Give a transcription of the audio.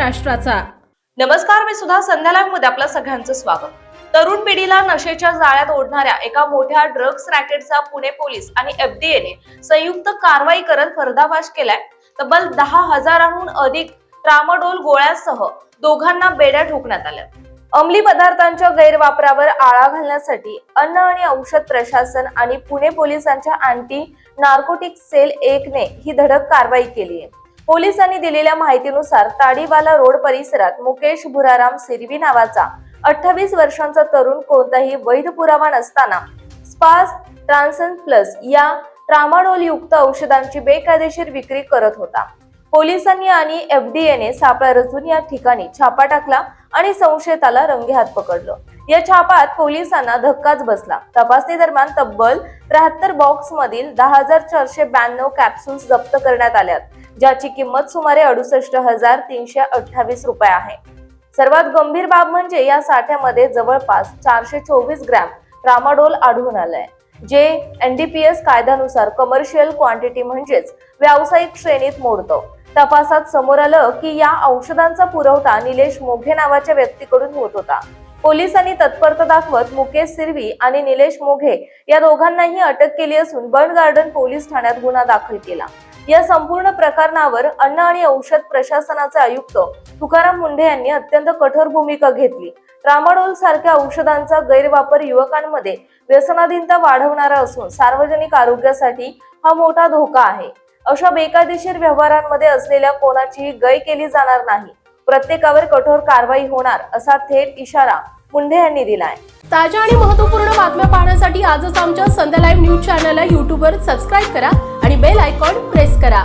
महाराष्ट्राचा। नमस्कार, मी सुद्धा संध्या लाईव्ह मध्ये आपलं सगळ्यांचं स्वागत। तरुण पिढीला नशेच्या जाळ्यात ओढणाऱ्या एका मोठ्या ड्रग्स रॅकेटचा पुणे पोलीस आणि FDA ने संयुक्त कारवाई करत पर्दाफाश केलाय। तब्बल 10,000हून अधिक ट्रामाडोल गोळ्यांसह दोघांना बेड्या ठोकण्यात आल्या। अंमली पदार्थांच्या गैरवापरावर आळा घालण्यासाठी अन्न आणि औषध प्रशासन आणि पुणे पोलिसांच्या अँटी नार्कोटिक सेल 1 ने ही धडक कारवाई केली आहे। पोलिसांनी दिलेल्या माहितीनुसार ताडीवाला रोड परिसरात मुकेश भुराराम सिरवी नावाचा 28 वर्षांचा तरुण कोणताही वैध पुरावा नसताना स्पास ट्रान्सन प्लस या ट्रामाडोल युक्त औषधांची बेकायदेशीर विक्री करत होता। पोलिसांनी आणि FDA ने सापळा रचून या ठिकाणी छापा टाकला आणि संशयिताला रंगेहात पकडलं। या छापात पोलिसांना धक्काच बसला। तपासणी दरम्यान तब्बल 73 बॉक्स मधील 10,492 कॅप्सूल्स जप्त करण्यात आल्या, ज्याची किंमत सुमारे 68,328 रुपये आहे। सर्वात गंभीर बाब म्हणजे या साठ्यामध्ये जवळपास 424 ग्रॅम ट्रामाडोल आढळून आलंय, जे NDPS कायद्यानुसार कमर्शियल क्वांटिटी म्हणजेच व्यावसायिक श्रेणीत मोडतं। तपासात समोर आलं की या औषधांचा पुरवठा निलेश मोघे नावाच्या व्यक्तीकडून होत होता। पोलिसांनी तत्परता दाखवत मुकेश सिरवी आणि निलेश मोघे या दोघांनाही अटक केली असून बर्ड गार्डन पोलीस ठाण्यात गुन्हा दाखल केला। या संपूर्ण प्रकरणावर अन्न आणि औषध प्रशासनाचे आयुक्त तुकाराम मुंढे यांनी अत्यंत कठोर भूमिका घेतली। ट्रामाडोल सारख्या औषधांचा गैरवापर युवकांमध्ये व्यसनाधीनता वाढवणारा असून सार्वजनिक आरोग्यासाठी हा मोठा धोका आहे। अशा बेकायदेशीर व्यवहारांमध्ये असलेल्या कोणाचीही गय केली जाणार नाही, प्रत्येकावर कठोर कारवाई होणार असा थेट इशारा मुंढे यांनी दिलाय। ताज्या आणि महत्त्वपूर्ण बातम्या पाहण्यासाठी आजच आमच्या संध्या लाईव्ह न्यूज चॅनलला YouTube वर सबस्क्राइब करा आणि बेल आयकॉन प्रेस करा।